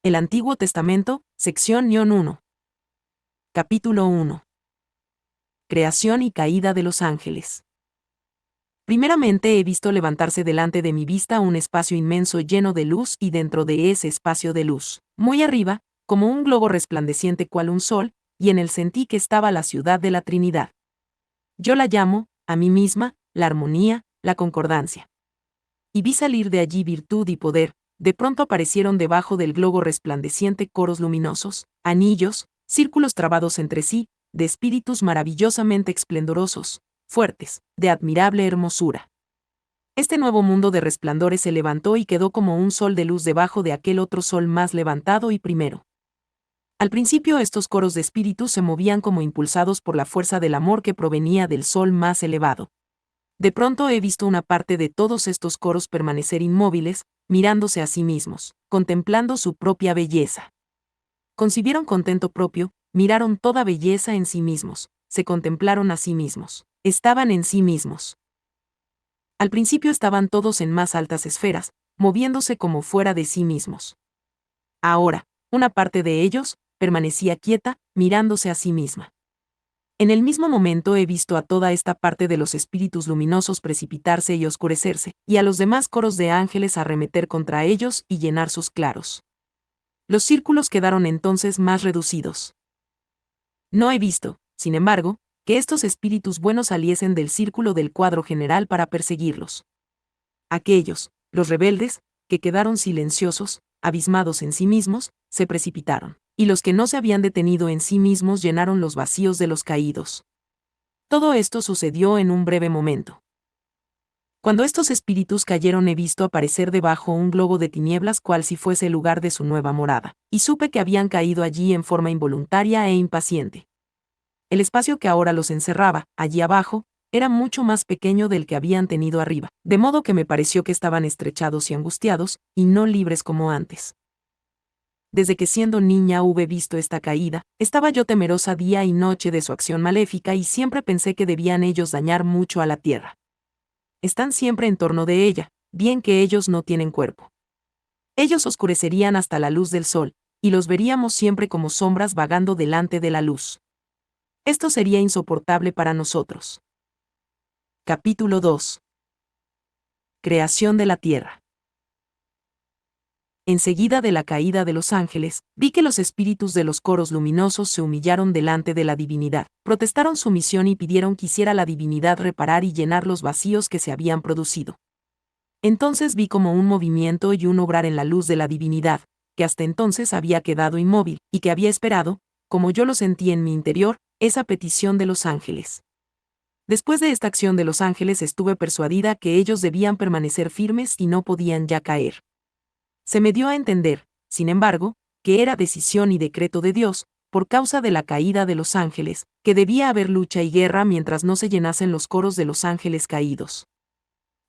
El Antiguo Testamento, sección 1. Capítulo 1. Creación y caída de los ángeles. Primeramente he visto levantarse delante de mi vista un espacio inmenso lleno de luz y dentro de ese espacio de luz, muy arriba, como un globo resplandeciente cual un sol, y en él sentí que estaba la ciudad de la Trinidad. Yo la llamo, a mí misma, la armonía, la concordancia. Y vi salir de allí virtud y poder. De pronto aparecieron debajo del globo resplandeciente coros luminosos, anillos, círculos trabados entre sí, de espíritus maravillosamente esplendorosos, fuertes, de admirable hermosura. Este nuevo mundo de resplandores se levantó y quedó como un sol de luz debajo de aquel otro sol más levantado y primero. Al principio estos coros de espíritus se movían como impulsados por la fuerza del amor que provenía del sol más elevado. De pronto he visto una parte de todos estos coros permanecer inmóviles, mirándose a sí mismos, contemplando su propia belleza. Concibieron contento propio, miraron toda belleza en sí mismos, se contemplaron a sí mismos, estaban en sí mismos. Al principio estaban todos en más altas esferas, moviéndose como fuera de sí mismos. Ahora, una parte de ellos, permanecía quieta, mirándose a sí misma. En el mismo momento he visto a toda esta parte de los espíritus luminosos precipitarse y oscurecerse, y a los demás coros de ángeles arremeter contra ellos y llenar sus claros. Los círculos quedaron entonces más reducidos. No he visto, sin embargo, que estos espíritus buenos saliesen del círculo del cuadro general para perseguirlos. Aquellos, los rebeldes, que quedaron silenciosos, abismados en sí mismos, se precipitaron, y los que no se habían detenido en sí mismos llenaron los vacíos de los caídos. Todo esto sucedió en un breve momento. Cuando estos espíritus cayeron he visto aparecer debajo un globo de tinieblas cual si fuese el lugar de su nueva morada, y supe que habían caído allí en forma involuntaria e impaciente. El espacio que ahora los encerraba, allí abajo, era mucho más pequeño del que habían tenido arriba, de modo que me pareció que estaban estrechados y angustiados, y no libres como antes. Desde que siendo niña hube visto esta caída, estaba yo temerosa día y noche de su acción maléfica y siempre pensé que debían ellos dañar mucho a la tierra. Están siempre en torno de ella, bien que ellos no tienen cuerpo. Ellos oscurecerían hasta la luz del sol, y los veríamos siempre como sombras vagando delante de la luz. Esto sería insoportable para nosotros. Capítulo 2. Creación de la tierra. Enseguida de la caída de los ángeles, vi que los espíritus de los coros luminosos se humillaron delante de la divinidad, protestaron su misión y pidieron que hiciera la divinidad reparar y llenar los vacíos que se habían producido. Entonces vi como un movimiento y un obrar en la luz de la divinidad, que hasta entonces había quedado inmóvil, y que había esperado, como yo lo sentí en mi interior, esa petición de los ángeles. Después de esta acción de los ángeles estuve persuadida que ellos debían permanecer firmes y no podían ya caer. Se me dio a entender, sin embargo, que era decisión y decreto de Dios, por causa de la caída de los ángeles, que debía haber lucha y guerra mientras no se llenasen los coros de los ángeles caídos.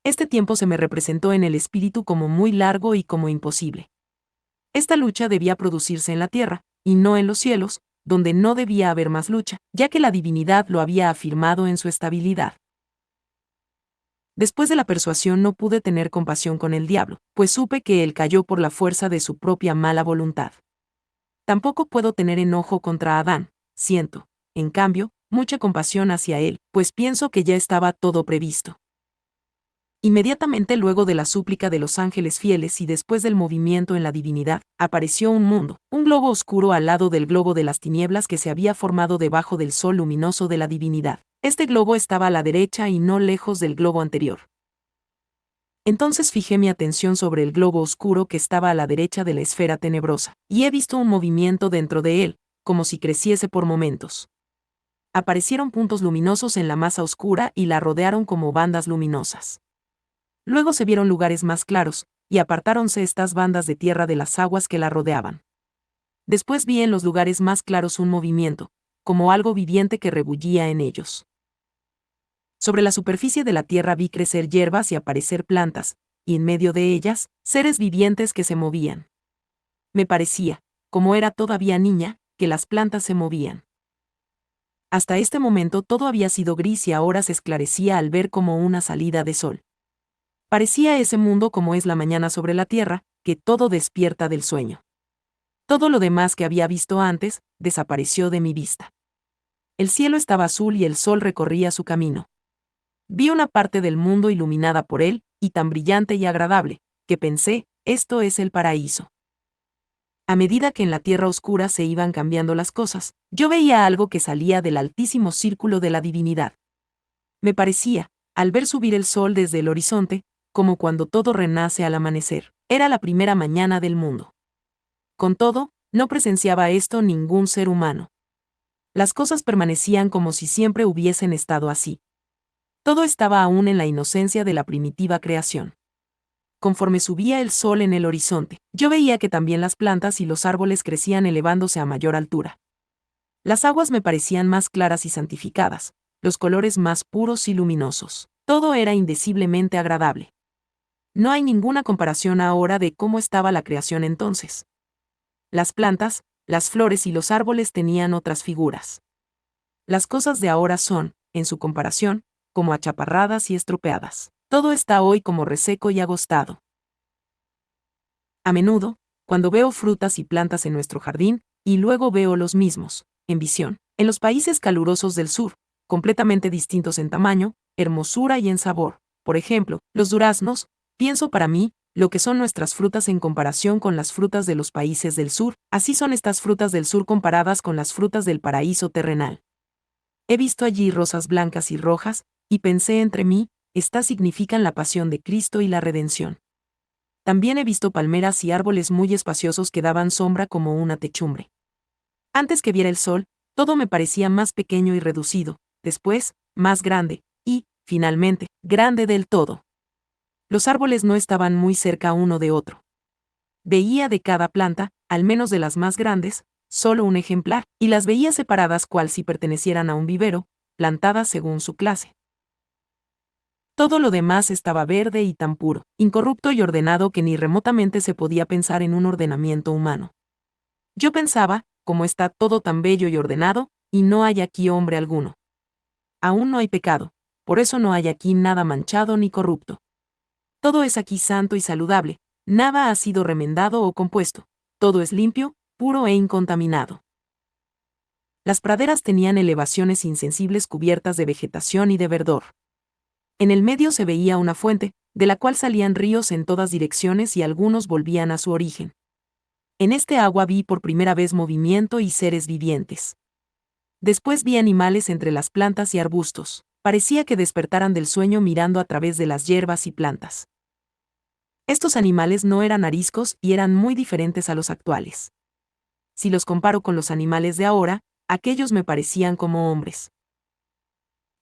Este tiempo se me representó en el espíritu como muy largo y como imposible. Esta lucha debía producirse en la tierra, y no en los cielos, donde no debía haber más lucha, ya que la divinidad lo había afirmado en su estabilidad. Después de la persuasión no pude tener compasión con el diablo, pues supe que él cayó por la fuerza de su propia mala voluntad. Tampoco puedo tener enojo contra Adán, siento, en cambio, mucha compasión hacia él, pues pienso que ya estaba todo previsto. Inmediatamente luego de la súplica de los ángeles fieles y después del movimiento en la divinidad, apareció un mundo, un globo oscuro al lado del globo de las tinieblas que se había formado debajo del sol luminoso de la divinidad. Este globo estaba a la derecha y no lejos del globo anterior. Entonces fijé mi atención sobre el globo oscuro que estaba a la derecha de la esfera tenebrosa, y he visto un movimiento dentro de él, como si creciese por momentos. Aparecieron puntos luminosos en la masa oscura y la rodearon como bandas luminosas. Luego se vieron lugares más claros, y apartáronse estas bandas de tierra de las aguas que la rodeaban. Después vi en los lugares más claros un movimiento, como algo viviente que rebullía en ellos. Sobre la superficie de la tierra vi crecer hierbas y aparecer plantas, y en medio de ellas, seres vivientes que se movían. Me parecía, como era todavía niña, que las plantas se movían. Hasta este momento todo había sido gris y ahora se esclarecía al ver como una salida de sol. Parecía ese mundo como es la mañana sobre la tierra, que todo despierta del sueño. Todo lo demás que había visto antes desapareció de mi vista. El cielo estaba azul y el sol recorría su camino. Vi una parte del mundo iluminada por él, y tan brillante y agradable, que pensé, esto es el paraíso. A medida que en la tierra oscura se iban cambiando las cosas, yo veía algo que salía del altísimo círculo de la divinidad. Me parecía, al ver subir el sol desde el horizonte, como cuando todo renace al amanecer. Era la primera mañana del mundo. Con todo, no presenciaba esto ningún ser humano. Las cosas permanecían como si siempre hubiesen estado así. Todo estaba aún en la inocencia de la primitiva creación. Conforme subía el sol en el horizonte, yo veía que también las plantas y los árboles crecían elevándose a mayor altura. Las aguas me parecían más claras y santificadas, los colores más puros y luminosos. Todo era indeciblemente agradable. No hay ninguna comparación ahora de cómo estaba la creación entonces. Las plantas, las flores y los árboles tenían otras figuras. Las cosas de ahora son, en su comparación, como achaparradas y estropeadas. Todo está hoy como reseco y agostado. A menudo, cuando veo frutas y plantas en nuestro jardín, y luego veo los mismos, en visión, en los países calurosos del sur, completamente distintos en tamaño, hermosura y en sabor. Por ejemplo, los duraznos, pienso para mí, lo que son nuestras frutas en comparación con las frutas de los países del sur, así son estas frutas del sur comparadas con las frutas del paraíso terrenal. He visto allí rosas blancas y rojas, y pensé entre mí, estas significan la pasión de Cristo y la redención. También he visto palmeras y árboles muy espaciosos que daban sombra como una techumbre. Antes que viera el sol, todo me parecía más pequeño y reducido, después, más grande, y, finalmente, grande del todo. Los árboles no estaban muy cerca uno de otro. Veía de cada planta, al menos de las más grandes, solo un ejemplar, y las veía separadas cual si pertenecieran a un vivero, plantadas según su clase. Todo lo demás estaba verde y tan puro, incorrupto y ordenado que ni remotamente se podía pensar en un ordenamiento humano. Yo pensaba, como está todo tan bello y ordenado, y no hay aquí hombre alguno. Aún no hay pecado, por eso no hay aquí nada manchado ni corrupto. Todo es aquí santo y saludable, nada ha sido remendado o compuesto, todo es limpio, puro e incontaminado. Las praderas tenían elevaciones insensibles cubiertas de vegetación y de verdor. En el medio se veía una fuente, de la cual salían ríos en todas direcciones y algunos volvían a su origen. En este agua vi por primera vez movimiento y seres vivientes. Después vi animales entre las plantas y arbustos, parecía que despertaran del sueño mirando a través de las hierbas y plantas. Estos animales no eran ariscos y eran muy diferentes a los actuales. Si los comparo con los animales de ahora, aquellos me parecían como hombres.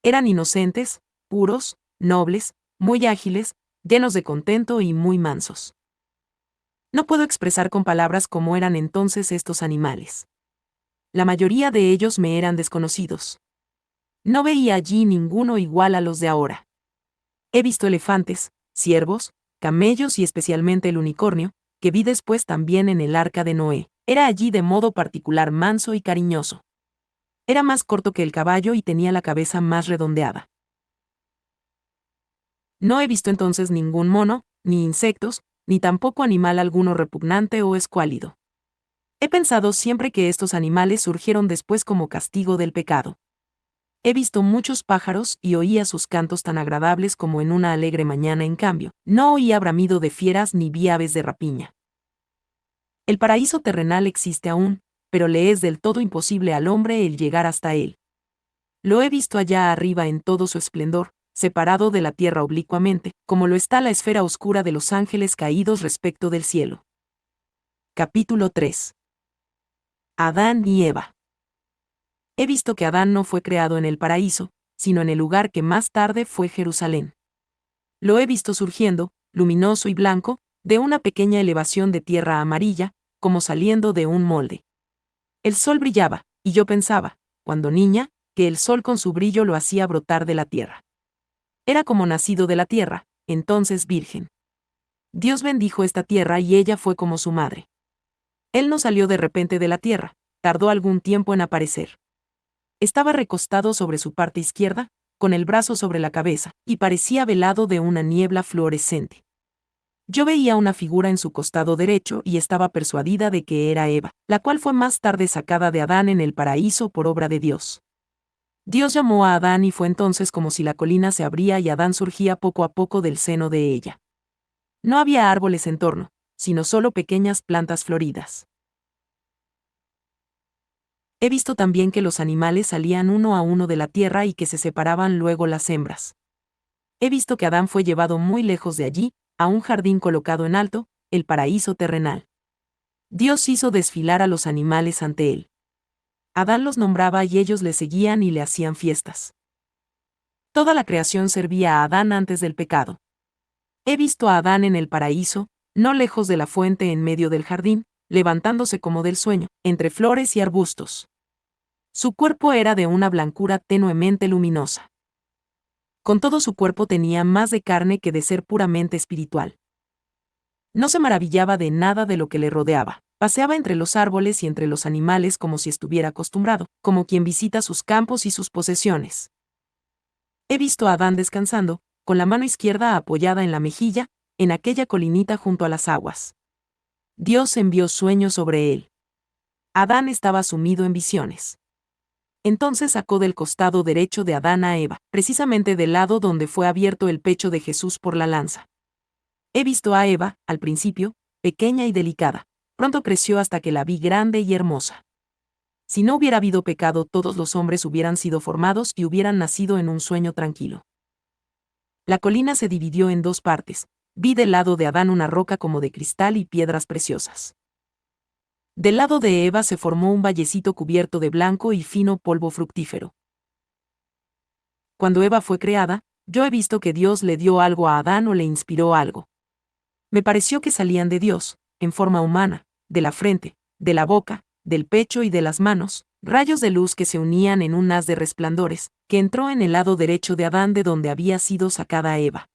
Eran inocentes, puros, nobles, muy ágiles, llenos de contento y muy mansos. No puedo expresar con palabras cómo eran entonces estos animales. La mayoría de ellos me eran desconocidos. No veía allí ninguno igual a los de ahora. He visto elefantes, ciervos, camellos y especialmente el unicornio, que vi después también en el arca de Noé. Era allí de modo particular manso y cariñoso. Era más corto que el caballo y tenía la cabeza más redondeada. No he visto entonces ningún mono, ni insectos, ni tampoco animal alguno repugnante o escuálido. He pensado siempre que estos animales surgieron después como castigo del pecado. He visto muchos pájaros y oía sus cantos tan agradables como en una alegre mañana. En cambio, no oía bramido de fieras ni vi aves de rapiña. El paraíso terrenal existe aún, pero le es del todo imposible al hombre el llegar hasta él. Lo he visto allá arriba en todo su esplendor, separado de la tierra oblicuamente, como lo está la esfera oscura de los ángeles caídos respecto del cielo. Capítulo 3. Adán y Eva. He visto que Adán no fue creado en el paraíso, sino en el lugar que más tarde fue Jerusalén. Lo he visto surgiendo, luminoso y blanco, de una pequeña elevación de tierra amarilla, como saliendo de un molde. El sol brillaba, y yo pensaba, cuando niña, que el sol con su brillo lo hacía brotar de la tierra. Era como nacido de la tierra, entonces virgen. Dios bendijo esta tierra y ella fue como su madre. Él no salió de repente de la tierra, tardó algún tiempo en aparecer. Estaba recostado sobre su parte izquierda, con el brazo sobre la cabeza, y parecía velado de una niebla fluorescente. Yo veía una figura en su costado derecho y estaba persuadida de que era Eva, la cual fue más tarde sacada de Adán en el paraíso por obra de Dios. Dios llamó a Adán y fue entonces como si la colina se abría y Adán surgía poco a poco del seno de ella. No había árboles en torno, sino solo pequeñas plantas floridas. He visto también que los animales salían uno a uno de la tierra y que se separaban luego las hembras. He visto que Adán fue llevado muy lejos de allí, a un jardín colocado en alto, el paraíso terrenal. Dios hizo desfilar a los animales ante él. Adán los nombraba y ellos le seguían y le hacían fiestas. Toda la creación servía a Adán antes del pecado. He visto a Adán en el paraíso, no lejos de la fuente en medio del jardín, levantándose como del sueño, entre flores y arbustos. Su cuerpo era de una blancura tenuemente luminosa. Con todo su cuerpo tenía más de carne que de ser puramente espiritual. No se maravillaba de nada de lo que le rodeaba. Paseaba entre los árboles y entre los animales como si estuviera acostumbrado, como quien visita sus campos y sus posesiones. He visto a Adán descansando, con la mano izquierda apoyada en la mejilla, en aquella colinita junto a las aguas. Dios envió sueños sobre él. Adán estaba sumido en visiones. Entonces sacó del costado derecho de Adán a Eva, precisamente del lado donde fue abierto el pecho de Jesús por la lanza. He visto a Eva, al principio, pequeña y delicada. Pronto creció hasta que la vi grande y hermosa. Si no hubiera habido pecado, todos los hombres hubieran sido formados y hubieran nacido en un sueño tranquilo. La colina se dividió en dos partes. Vi del lado de Adán una roca como de cristal y piedras preciosas. Del lado de Eva se formó un vallecito cubierto de blanco y fino polvo fructífero. Cuando Eva fue creada, yo he visto que Dios le dio algo a Adán o le inspiró algo. Me pareció que salían de Dios, en forma humana, de la frente, de la boca, del pecho y de las manos, rayos de luz que se unían en un haz de resplandores, que entró en el lado derecho de Adán de donde había sido sacada Eva.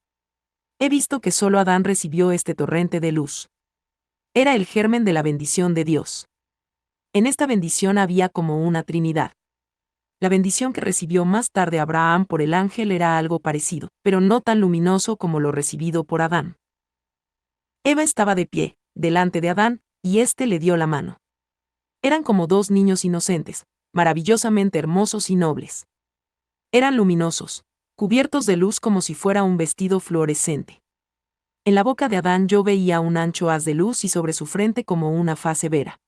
He visto que solo Adán recibió este torrente de luz. Era el germen de la bendición de Dios. En esta bendición había como una trinidad. La bendición que recibió más tarde Abraham por el ángel era algo parecido, pero no tan luminoso como lo recibido por Adán. Eva estaba de pie, delante de Adán, y éste le dio la mano. Eran como dos niños inocentes, maravillosamente hermosos y nobles. Eran luminosos, cubiertos de luz como si fuera un vestido fluorescente. En la boca de Adán yo veía un ancho haz de luz y sobre su frente como una faz severa.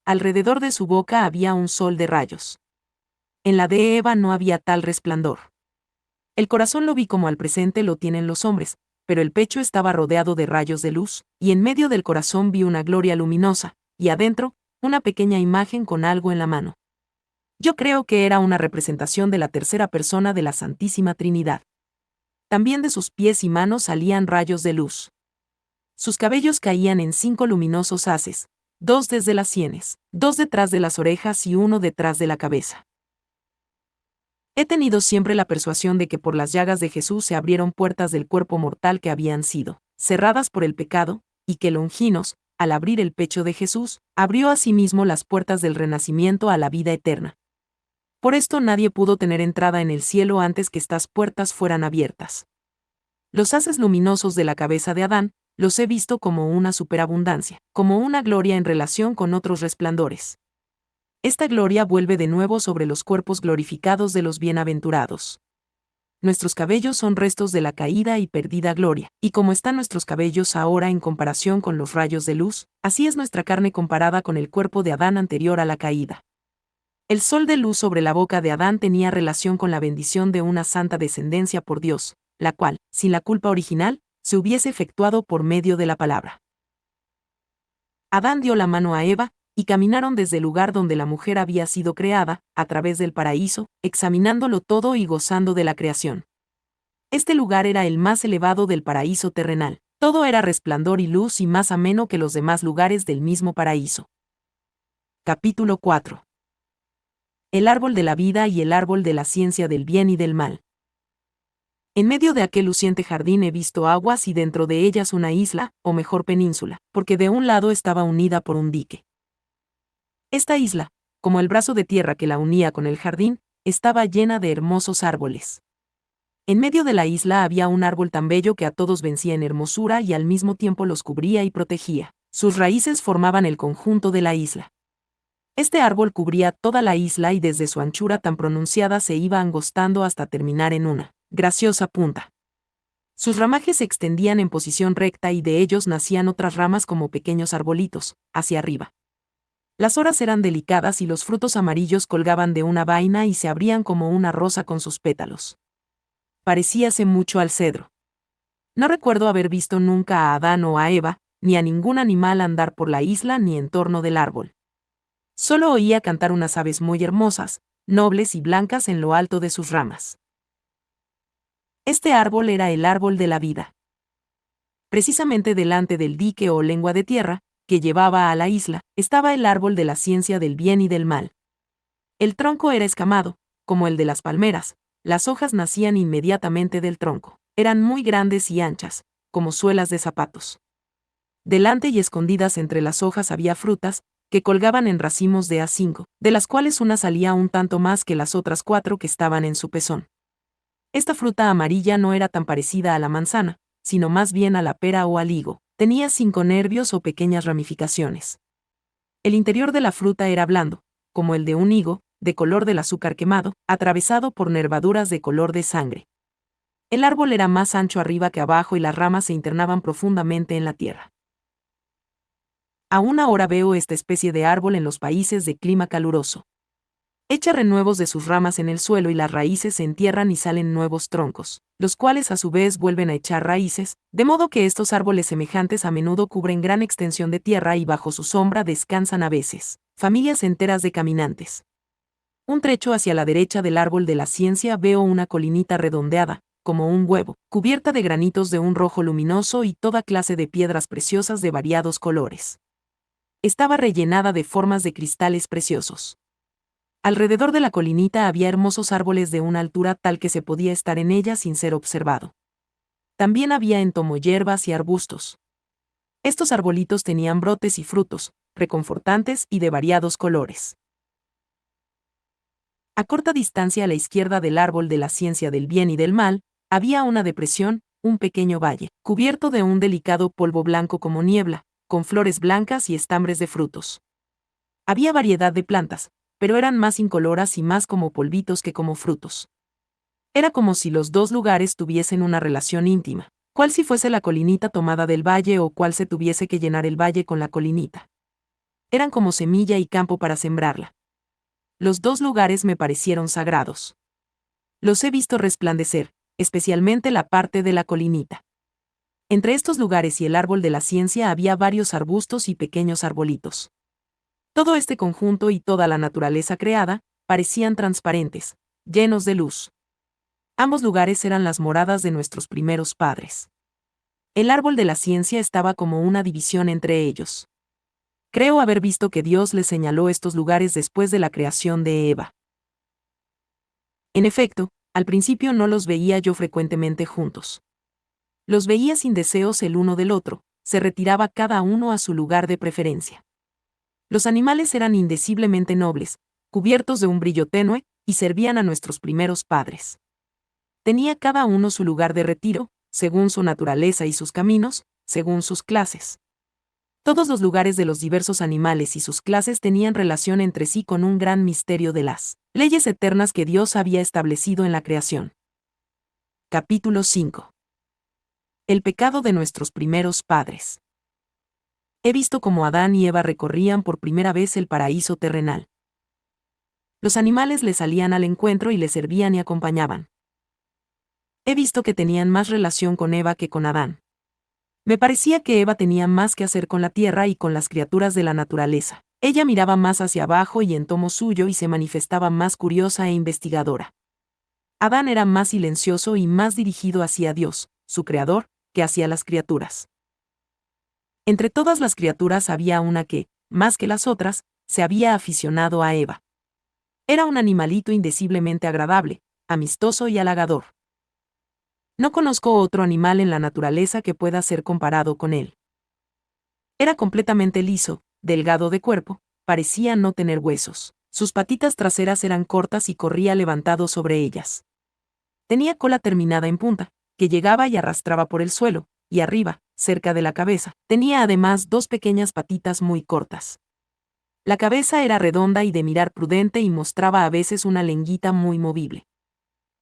Alrededor de su boca había un sol de rayos. En la de Eva no había tal resplandor. El corazón lo vi como al presente lo tienen los hombres, pero el pecho estaba rodeado de rayos de luz, y en medio del corazón vi una gloria luminosa, y adentro, una pequeña imagen con algo en la mano. Yo creo que era una representación de la tercera persona de la Santísima Trinidad. También de sus pies y manos salían rayos de luz. Sus cabellos caían en 5 luminosos haces, 2 desde las sienes, 2 detrás de las orejas y 1 detrás de la cabeza. He tenido siempre la persuasión de que por las llagas de Jesús se abrieron puertas del cuerpo mortal que habían sido cerradas por el pecado, y que Longinos, al abrir el pecho de Jesús, abrió asimismo las puertas del renacimiento a la vida eterna. Por esto nadie pudo tener entrada en el cielo antes que estas puertas fueran abiertas. Los haces luminosos de la cabeza de Adán, los he visto como una superabundancia, como una gloria en relación con otros resplandores. Esta gloria vuelve de nuevo sobre los cuerpos glorificados de los bienaventurados. Nuestros cabellos son restos de la caída y perdida gloria, y como están nuestros cabellos ahora en comparación con los rayos de luz, así es nuestra carne comparada con el cuerpo de Adán anterior a la caída. El sol de luz sobre la boca de Adán tenía relación con la bendición de una santa descendencia por Dios, la cual, sin la culpa original, se hubiese efectuado por medio de la palabra. Adán dio la mano a Eva, y caminaron desde el lugar donde la mujer había sido creada, a través del paraíso, examinándolo todo y gozando de la creación. Este lugar era el más elevado del paraíso terrenal. Todo era resplandor y luz y más ameno que los demás lugares del mismo paraíso. Capítulo 4. El árbol de la vida y el árbol de la ciencia del bien y del mal. En medio de aquel luciente jardín he visto aguas y dentro de ellas una isla, o mejor península, porque de un lado estaba unida por un dique. Esta isla, como el brazo de tierra que la unía con el jardín, estaba llena de hermosos árboles. En medio de la isla había un árbol tan bello que a todos vencía en hermosura y al mismo tiempo los cubría y protegía. Sus raíces formaban el conjunto de la isla. Este árbol cubría toda la isla y desde su anchura tan pronunciada se iba angostando hasta terminar en una graciosa punta. Sus ramajes se extendían en posición recta y de ellos nacían otras ramas como pequeños arbolitos, hacia arriba. Las horas eran delicadas y los frutos amarillos colgaban de una vaina y se abrían como una rosa con sus pétalos. Parecíase mucho al cedro. No recuerdo haber visto nunca a Adán o a Eva, ni a ningún animal andar por la isla ni en torno del árbol. Solo oía cantar unas aves muy hermosas, nobles y blancas en lo alto de sus ramas. Este árbol era el árbol de la vida. Precisamente delante del dique o lengua de tierra, que llevaba a la isla, estaba el árbol de la ciencia del bien y del mal. El tronco era escamado, como el de las palmeras, las hojas nacían inmediatamente del tronco, eran muy grandes y anchas, como suelas de zapatos. Delante y escondidas entre las hojas había frutas, que colgaban en racimos de A5, de las cuales una salía un tanto más que las otras 4 que estaban en su pezón. Esta fruta amarilla no era tan parecida a la manzana, sino más bien a la pera o al higo, tenía 5 nervios o pequeñas ramificaciones. El interior de la fruta era blando, como el de un higo, de color del azúcar quemado, atravesado por nervaduras de color de sangre. El árbol era más ancho arriba que abajo y las ramas se internaban profundamente en la tierra. Aún ahora veo esta especie de árbol en los países de clima caluroso. Echa renuevos de sus ramas en el suelo y las raíces se entierran y salen nuevos troncos, los cuales a su vez vuelven a echar raíces, de modo que estos árboles semejantes a menudo cubren gran extensión de tierra y bajo su sombra descansan a veces familias enteras de caminantes. Un trecho hacia la derecha del árbol de la ciencia veo una colinita redondeada, como un huevo, cubierta de granitos de un rojo luminoso y toda clase de piedras preciosas de variados colores. Estaba rellenada de formas de cristales preciosos. Alrededor de la colinita había hermosos árboles de una altura tal que se podía estar en ella sin ser observado. También había entomohierbas y arbustos. Estos arbolitos tenían brotes y frutos, reconfortantes y de variados colores. A corta distancia a la izquierda del árbol de la ciencia del bien y del mal, había una depresión, un pequeño valle, cubierto de un delicado polvo blanco como niebla, con flores blancas y estambres de frutos. Había variedad de plantas, pero eran más incoloras y más como polvitos que como frutos. Era como si los dos lugares tuviesen una relación íntima, cual si fuese la colinita tomada del valle o cual se tuviese que llenar el valle con la colinita. Eran como semilla y campo para sembrarla. Los dos lugares me parecieron sagrados. Los he visto resplandecer, especialmente la parte de la colinita. Entre estos lugares y el árbol de la ciencia había varios arbustos y pequeños arbolitos. Todo este conjunto y toda la naturaleza creada parecían transparentes, llenos de luz. Ambos lugares eran las moradas de nuestros primeros padres. El árbol de la ciencia estaba como una división entre ellos. Creo haber visto que Dios les señaló estos lugares después de la creación de Eva. En efecto, al principio no los veía yo frecuentemente juntos. Los veía sin deseos el uno del otro, se retiraba cada uno a su lugar de preferencia. Los animales eran indeciblemente nobles, cubiertos de un brillo tenue, y servían a nuestros primeros padres. Tenía cada uno su lugar de retiro, según su naturaleza y sus caminos, según sus clases. Todos los lugares de los diversos animales y sus clases tenían relación entre sí con un gran misterio de las leyes eternas que Dios había establecido en la creación. Capítulo 5. El pecado de nuestros primeros padres. He visto cómo Adán y Eva recorrían por primera vez el paraíso terrenal. Los animales le salían al encuentro y le servían y acompañaban. He visto que tenían más relación con Eva que con Adán. Me parecía que Eva tenía más que hacer con la tierra y con las criaturas de la naturaleza. Ella miraba más hacia abajo y en tomo suyo y se manifestaba más curiosa e investigadora. Adán era más silencioso y más dirigido hacia Dios, su creador, que hacia las criaturas. Entre todas las criaturas había una que, más que las otras, se había aficionado a Eva. Era un animalito indeciblemente agradable, amistoso y halagador. No conozco otro animal en la naturaleza que pueda ser comparado con él. Era completamente liso, delgado de cuerpo, parecía no tener huesos. Sus patitas traseras eran cortas y corría levantado sobre ellas. Tenía cola terminada en punta, que llegaba y arrastraba por el suelo, y arriba, cerca de la cabeza, tenía además dos pequeñas patitas muy cortas. La cabeza era redonda y de mirar prudente y mostraba a veces una lengüita muy movible.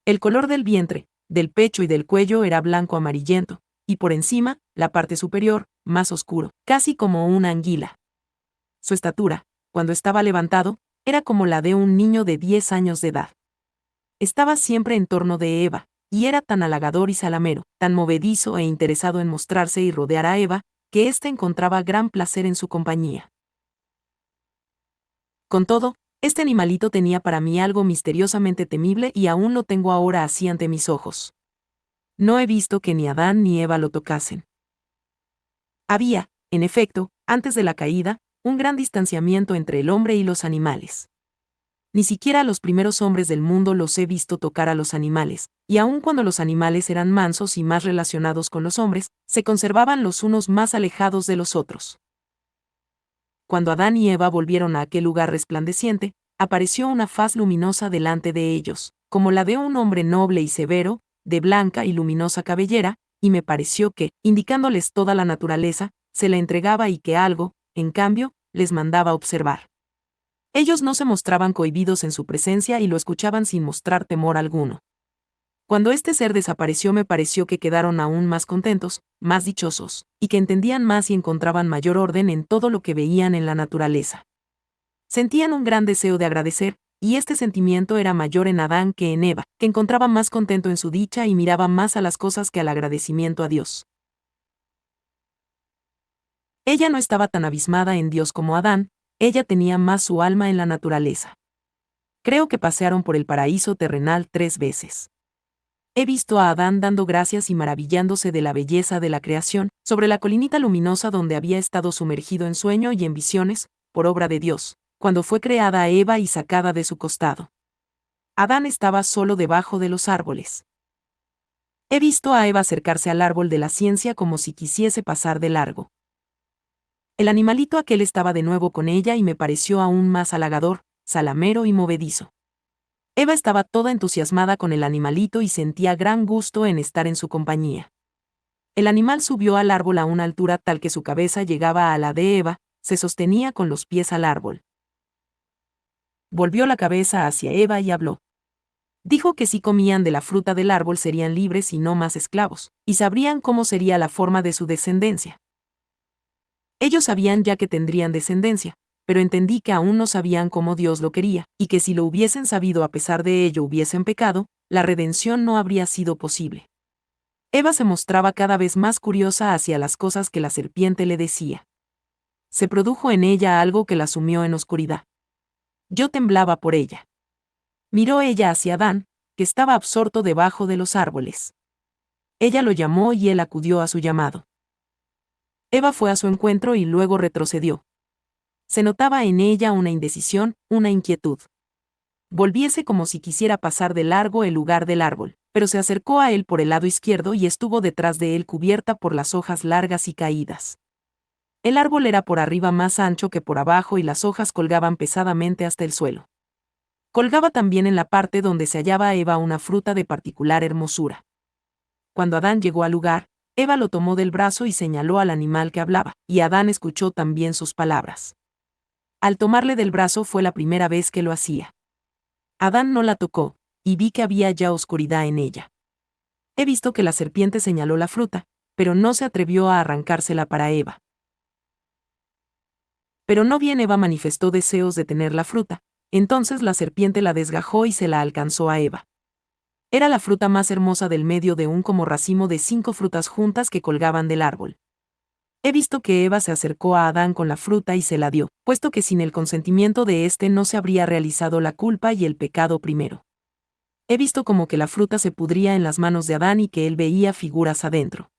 El color del vientre, del pecho y del cuello era blanco amarillento, y por encima, la parte superior, más oscuro, casi como una anguila. Su estatura, cuando estaba levantado, era como la de un niño de 10 años de edad. Estaba siempre en torno de Eva, y era tan halagador y salamero, tan movedizo e interesado en mostrarse y rodear a Eva, que éste encontraba gran placer en su compañía. Con todo, este animalito tenía para mí algo misteriosamente temible y aún lo tengo ahora así ante mis ojos. No he visto que ni Adán ni Eva lo tocasen. Había, en efecto, antes de la caída, un gran distanciamiento entre el hombre y los animales. Ni siquiera a los primeros hombres del mundo los he visto tocar a los animales, y aun cuando los animales eran mansos y más relacionados con los hombres, se conservaban los unos más alejados de los otros. Cuando Adán y Eva volvieron a aquel lugar resplandeciente, apareció una faz luminosa delante de ellos, como la de un hombre noble y severo, de blanca y luminosa cabellera, y me pareció que, indicándoles toda la naturaleza, se la entregaba y que algo, en cambio, les mandaba observar. Ellos no se mostraban cohibidos en su presencia y lo escuchaban sin mostrar temor alguno. Cuando este ser desapareció me pareció que quedaron aún más contentos, más dichosos, y que entendían más y encontraban mayor orden en todo lo que veían en la naturaleza. Sentían un gran deseo de agradecer, y este sentimiento era mayor en Adán que en Eva, que encontraba más contento en su dicha y miraba más a las cosas que al agradecimiento a Dios. Ella no estaba tan abismada en Dios como Adán, ella tenía más su alma en la naturaleza. Creo que pasearon por el paraíso terrenal 3 veces. He visto a Adán dando gracias y maravillándose de la belleza de la creación, sobre la colinita luminosa donde había estado sumergido en sueño y en visiones, por obra de Dios, cuando fue creada Eva y sacada de su costado. Adán estaba solo debajo de los árboles. He visto a Eva acercarse al árbol de la ciencia como si quisiese pasar de largo. El animalito aquel estaba de nuevo con ella y me pareció aún más halagador, salamero y movedizo. Eva estaba toda entusiasmada con el animalito y sentía gran gusto en estar en su compañía. El animal subió al árbol a una altura tal que su cabeza llegaba a la de Eva, se sostenía con los pies al árbol. Volvió la cabeza hacia Eva y habló. Dijo que si comían de la fruta del árbol serían libres y no más esclavos, y sabrían cómo sería la forma de su descendencia. Ellos sabían ya que tendrían descendencia, pero entendí que aún no sabían cómo Dios lo quería, y que si lo hubiesen sabido a pesar de ello hubiesen pecado, la redención no habría sido posible. Eva se mostraba cada vez más curiosa hacia las cosas que la serpiente le decía. Se produjo en ella algo que la sumió en oscuridad. Yo temblaba por ella. Miró ella hacia Adán, que estaba absorto debajo de los árboles. Ella lo llamó y él acudió a su llamado. Eva fue a su encuentro y luego retrocedió. Se notaba en ella una indecisión, una inquietud. Volviese como si quisiera pasar de largo el lugar del árbol, pero se acercó a él por el lado izquierdo y estuvo detrás de él cubierta por las hojas largas y caídas. El árbol era por arriba más ancho que por abajo y las hojas colgaban pesadamente hasta el suelo. Colgaba también en la parte donde se hallaba Eva una fruta de particular hermosura. Cuando Adán llegó al lugar, Eva lo tomó del brazo y señaló al animal que hablaba, y Adán escuchó también sus palabras. Al tomarle del brazo fue la primera vez que lo hacía. Adán no la tocó, y vi que había ya oscuridad en ella. He visto que la serpiente señaló la fruta, pero no se atrevió a arrancársela para Eva. Pero no bien Eva manifestó deseos de tener la fruta, entonces la serpiente la desgajó y se la alcanzó a Eva. Era la fruta más hermosa del medio de un como racimo de 5 frutas juntas que colgaban del árbol. He visto que Eva se acercó a Adán con la fruta y se la dio, puesto que sin el consentimiento de éste no se habría realizado la culpa y el pecado primero. He visto como que la fruta se pudría en las manos de Adán y que él veía figuras adentro.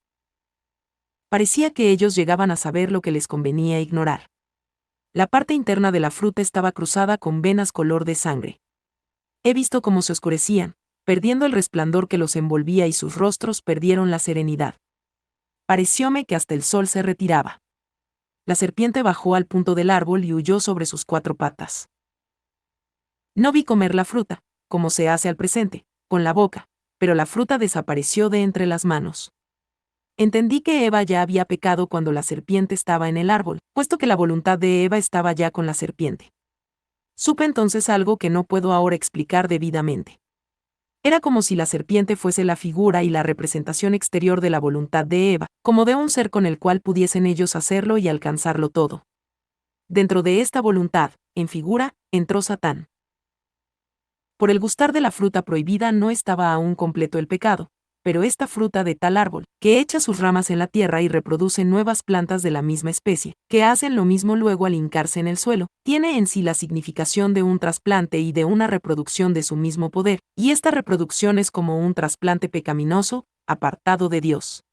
Parecía que ellos llegaban a saber lo que les convenía ignorar. La parte interna de la fruta estaba cruzada con venas color de sangre. He visto cómo se oscurecían, perdiendo el resplandor que los envolvía y sus rostros perdieron la serenidad. Parecióme que hasta el sol se retiraba. La serpiente bajó al punto del árbol y huyó sobre sus 4 patas. No vi comer la fruta, como se hace al presente, con la boca, pero la fruta desapareció de entre las manos. Entendí que Eva ya había pecado cuando la serpiente estaba en el árbol, puesto que la voluntad de Eva estaba ya con la serpiente. Supe entonces algo que no puedo ahora explicar debidamente. Era como si la serpiente fuese la figura y la representación exterior de la voluntad de Eva, como de un ser con el cual pudiesen ellos hacerlo y alcanzarlo todo. Dentro de esta voluntad, en figura, entró Satán. Por el gustar de la fruta prohibida no estaba aún completo el pecado, pero esta fruta de tal árbol, que echa sus ramas en la tierra y reproduce nuevas plantas de la misma especie, que hacen lo mismo luego al hincarse en el suelo, tiene en sí la significación de un trasplante y de una reproducción de su mismo poder, y esta reproducción es como un trasplante pecaminoso, apartado de Dios.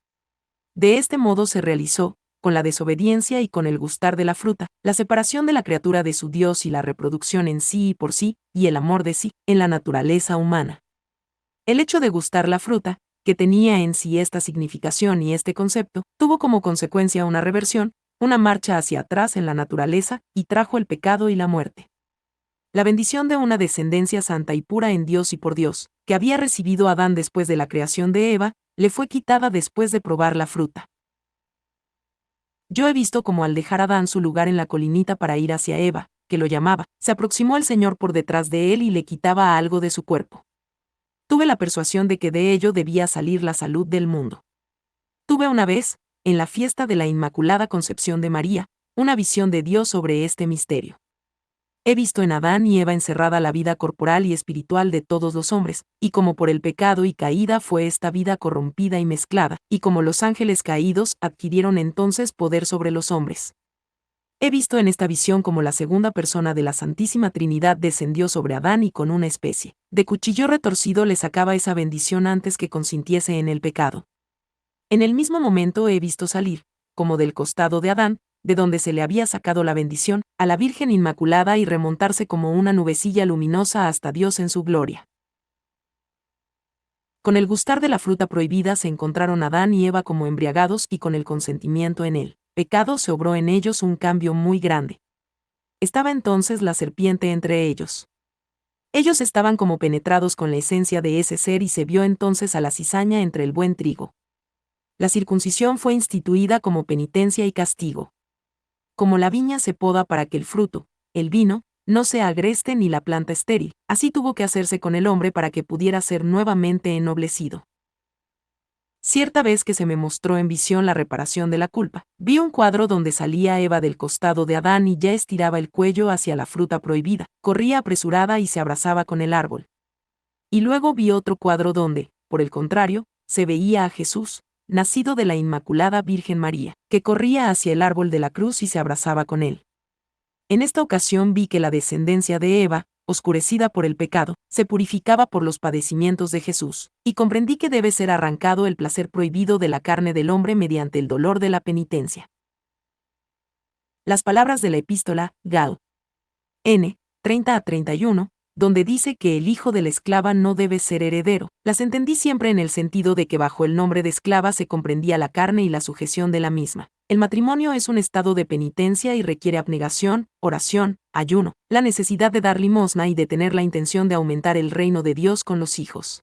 De este modo se realizó, con la desobediencia y con el gustar de la fruta, la separación de la criatura de su Dios y la reproducción en sí y por sí, y el amor de sí, en la naturaleza humana. El hecho de gustar la fruta, que tenía en sí esta significación y este concepto, tuvo como consecuencia una reversión, una marcha hacia atrás en la naturaleza, y trajo el pecado y la muerte. La bendición de una descendencia santa y pura en Dios y por Dios, que había recibido Adán después de la creación de Eva, le fue quitada después de probar la fruta. Yo he visto como al dejar Adán su lugar en la colinita para ir hacia Eva, que lo llamaba, se aproximó el Señor por detrás de él y le quitaba algo de su cuerpo. Tuve la persuasión de que de ello debía salir la salud del mundo. Tuve una vez, en la fiesta de la Inmaculada Concepción de María, una visión de Dios sobre este misterio. He visto en Adán y Eva encerrada la vida corporal y espiritual de todos los hombres, y como por el pecado y caída fue esta vida corrompida y mezclada, y como los ángeles caídos adquirieron entonces poder sobre los hombres. He visto en esta visión como la segunda persona de la Santísima Trinidad descendió sobre Adán y con una especie de cuchillo retorcido le sacaba esa bendición antes que consintiese en el pecado. En el mismo momento he visto salir, como del costado de Adán, de donde se le había sacado la bendición, a la Virgen Inmaculada y remontarse como una nubecilla luminosa hasta Dios en su gloria. Con el gustar de la fruta prohibida se encontraron Adán y Eva como embriagados y con el consentimiento en él. Pecado se obró en ellos un cambio muy grande. Estaba entonces la serpiente entre ellos. Ellos estaban como penetrados con la esencia de ese ser y se vio entonces a la cizaña entre el buen trigo. La circuncisión fue instituida como penitencia y castigo. Como la viña se poda para que el fruto, el vino, no sea agreste ni la planta estéril, así tuvo que hacerse con el hombre para que pudiera ser nuevamente ennoblecido. Cierta vez que se me mostró en visión la reparación de la culpa, vi un cuadro donde salía Eva del costado de Adán y ya estiraba el cuello hacia la fruta prohibida, corría apresurada y se abrazaba con el árbol. Y luego vi otro cuadro donde, por el contrario, se veía a Jesús, nacido de la Inmaculada Virgen María, que corría hacia el árbol de la cruz y se abrazaba con él. En esta ocasión vi que la descendencia de Eva, oscurecida por el pecado, se purificaba por los padecimientos de Jesús, y comprendí que debe ser arrancado el placer prohibido de la carne del hombre mediante el dolor de la penitencia. Las palabras de la epístola, Gal. N. 30-31, donde dice que el hijo de la esclava no debe ser heredero, las entendí siempre en el sentido de que bajo el nombre de esclava se comprendía la carne y la sujeción de la misma. El matrimonio es un estado de penitencia y requiere abnegación, oración, ayuno, la necesidad de dar limosna y de tener la intención de aumentar el reino de Dios con los hijos.